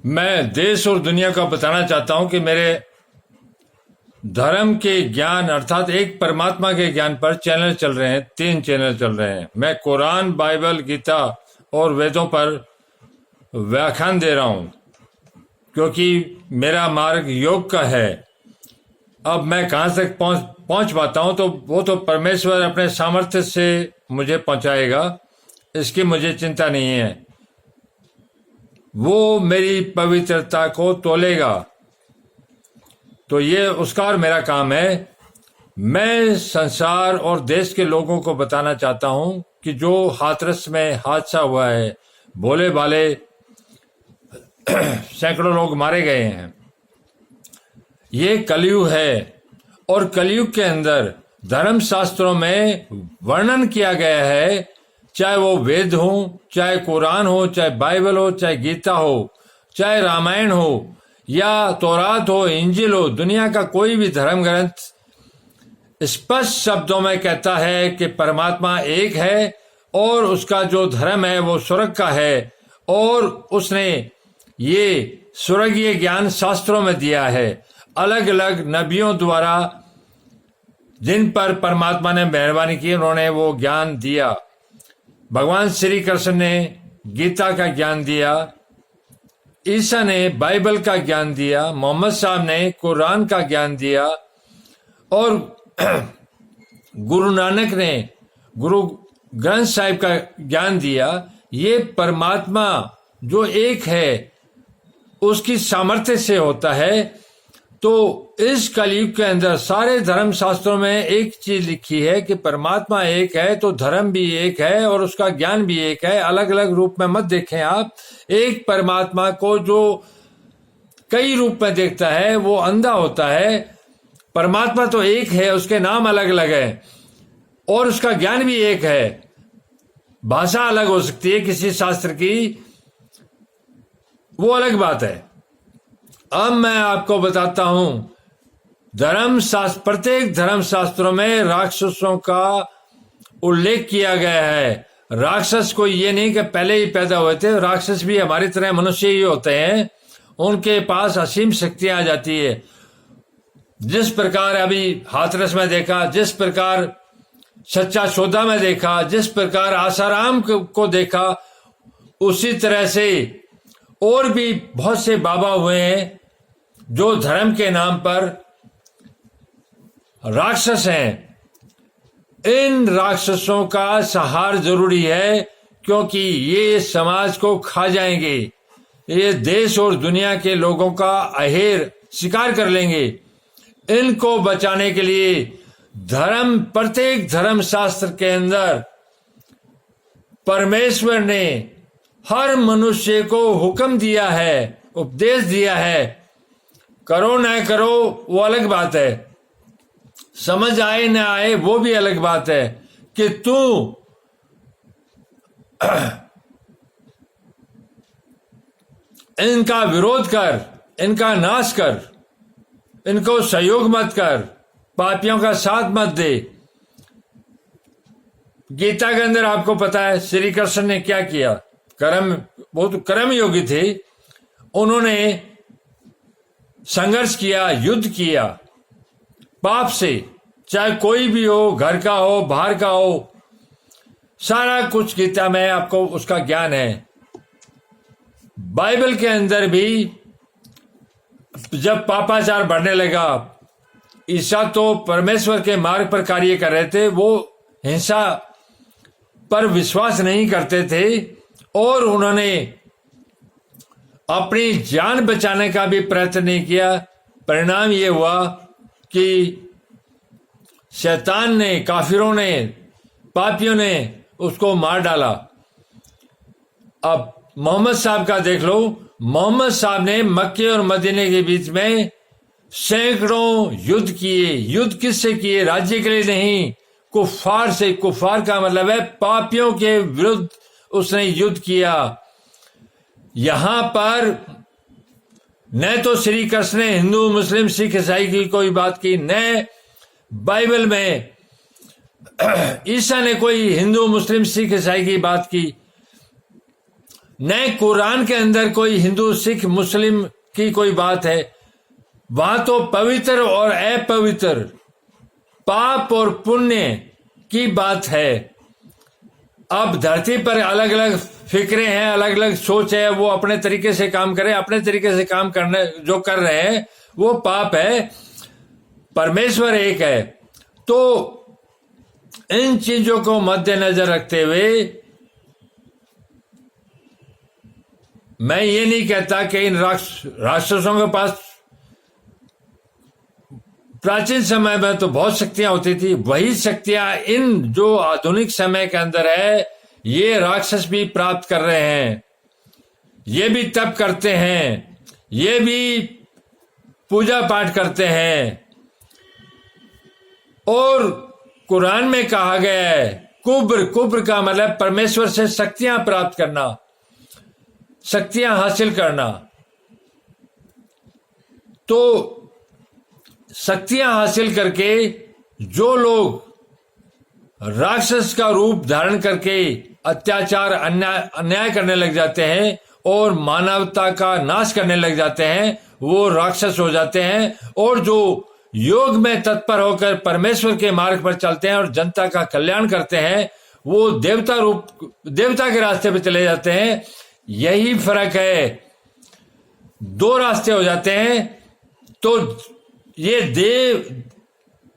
मैं देश और दुनिया को बताना चाहता हूं कि मेरे धर्म के ज्ञान अर्थात एक परमात्मा के ज्ञान पर चैनल चल रहे हैं, 3 चैनल चल रहे हैं। मैं कुरान, बाइबल, गीता और वेदों पर व्याख्यान दे रहा हूं क्योंकि मेरा मार्ग योग का है। अब मैं कहां तक पहुंच पाता हूं तो वो तो परमेश्वर अपने सामर्थ्य से मुझे पहुंचाएगा, इसकी मुझे चिंता नहीं है। वो मेरी पवित्रता को तोलेगा, तो ये उसका और मेरा काम है। मैं संसार और देश के लोगों को बताना चाहता हूं कि जो हाथरस में हादसा हुआ है, भोले भाले सैकड़ों लोग मारे गए हैं, ये कलयुग है। और कलयुग के अंदर धर्म शास्त्रों में वर्णन किया गया है, चाहे वो वेद हो, चाहे कुरान हो, चाहे बाइबल हो, चाहे गीता हो, चाहे रामायण हो या तौरात हो, इंजिल हो, दुनिया का कोई भी धर्म ग्रंथ स्पष्ट शब्दों में कहता है कि परमात्मा एक है और उसका जो धर्म है वो स्वर्ग का है, और उसने ये स्वर्गीय ज्ञान शास्त्रों में दिया है, अलग अलग नबियों द्वारा जिन पर परमात्मा ने मेहरबानी की, उन्होंने वो ज्ञान दिया। भगवान श्री कृष्ण ने गीता का ज्ञान दिया, ईसा ने बाइबल का ज्ञान दिया, मोहम्मद साहब ने कुरान का ज्ञान दिया, और गुरु नानक ने गुरु ग्रंथ साहिब का ज्ञान दिया। ये परमात्मा जो एक है उसकी सामर्थ्य से होता है। तो इस कलयुग के अंदर सारे धर्म शास्त्रों में एक चीज लिखी है कि परमात्मा एक है तो धर्म भी एक है और उसका ज्ञान भी एक है। अलग अलग रूप में मत देखें आप। एक परमात्मा को जो कई रूप में देखता है वो अंधा होता है। परमात्मा तो एक है, उसके नाम अलग अलग है और उसका ज्ञान भी एक है। भाषा अलग हो सकती है किसी शास्त्र की, वो अलग बात है। अब मैं आपको बताता हूं, प्रत्येक धर्म शास्त्रों में राक्षसों का उल्लेख किया गया है। राक्षस कोई ये नहीं कि पहले ही पैदा हुए थे, राक्षस भी हमारी तरह मनुष्य ही होते हैं। उनके पास असीम शक्तियां आ जाती है। जिस प्रकार अभी हाथरस में देखा, जिस प्रकार सच्चा सौदा में देखा, जिस प्रकार आसाराम को देखा, उसी तरह से और भी बहुत से बाबा हुए हैं जो धर्म के नाम पर राक्षस हैं। इन राक्षसों का संहार जरूरी है क्योंकि ये समाज को खा जाएंगे। ये देश और दुनिया के लोगों का अहेर शिकार कर लेंगे। इनको बचाने के लिए प्रत्येक धर्म शास्त्र के अंदर परमेश्वर ने हर मनुष्य को हुक्म दिया है, उपदेश दिया है। करो न करो वो अलग बात है, समझ आए न आए वो भी अलग बात है, कि तू इनका विरोध कर, इनका नाश कर, इनको सहयोग मत कर, पापियों का साथ मत दे। गीता के अंदर आपको पता है श्री कृष्ण ने क्या किया। वो तो कर्म योगी थे, उन्होंने संघर्ष किया, युद्ध किया पाप से, चाहे कोई भी हो, घर का हो, बाहर का हो, सारा कुछ गीता में आपको उसका ज्ञान है। बाइबल के अंदर भी जब पापाचार बढ़ने लगा, ईसा तो परमेश्वर के मार्ग पर कार्य कर रहे थे, वो हिंसा पर विश्वास नहीं करते थे और उन्होंने अपनी जान बचाने का भी प्रयत्न नहीं किया। परिणाम ये हुआ कि शैतान ने, काफिरों ने, पापियों ने उसको मार डाला। अब मोहम्मद साहब का देख लो, मोहम्मद साहब ने मक्के और मदीने के बीच में सैकड़ों युद्ध किए। युद्ध किससे किए? राज्य के लिए नहीं, कुफार से। कुफार का मतलब है पापियों के विरुद्ध उसने युद्ध किया। यहां पर न तो श्री कृष्ण ने हिंदू, मुस्लिम, सिख, ईसाई की कोई बात की, न बाइबल में ईसा ने कोई हिंदू, मुस्लिम, सिख, ईसाई की बात की। न कुरान के अंदर कोई हिंदू सिख मुस्लिम की कोई बात है। वहां तो पवित्र और अपवित्र, पाप और पुण्य की बात है। अब धरती पर अलग अलग फिक्रे हैं, अलग अलग सोच है, वो अपने तरीके से काम करें, अपने तरीके से काम करने जो कर रहे हैं वो पाप है। परमेश्वर एक है। तो इन चीजों को मद्देनजर रखते हुए मैं ये नहीं कहता कि इन राक्षसों के पास प्राचीन समय में तो बहुत शक्तियां होती थी, वही शक्तियां इन जो आधुनिक समय के अंदर है ये राक्षस भी प्राप्त कर रहे हैं। ये भी तप करते हैं, ये भी पूजा पाठ करते हैं। और कुरान में कहा गया है कुब्र का मतलब परमेश्वर से शक्तियां प्राप्त करना, शक्तियां हासिल करना। तो शक्तियां हासिल करके जो लोग राक्षस का रूप धारण करके अत्याचार अन्याय करने लग जाते हैं और मानवता का नाश करने लग जाते हैं, वो राक्षस हो जाते हैं। और जो योग में तत्पर होकर परमेश्वर के मार्ग पर चलते हैं और जनता का कल्याण करते हैं, वो देवता के रास्ते पे चले जाते हैं। यही फर्क है, दो रास्ते हो जाते हैं। तो ये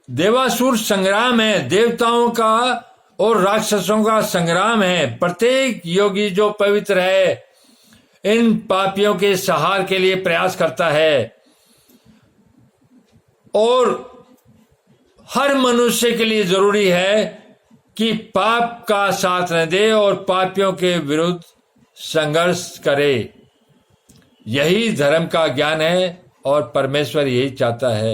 देवासुर संग्राम है, देवताओं का और राक्षसों का संग्राम है। प्रत्येक योगी जो पवित्र है इन पापियों के संहार के लिए प्रयास करता है। और हर मनुष्य के लिए जरूरी है कि पाप का साथ न दे और पापियों के विरुद्ध संघर्ष करे। यही धर्म का ज्ञान है और परमेश्वर यही चाहता है।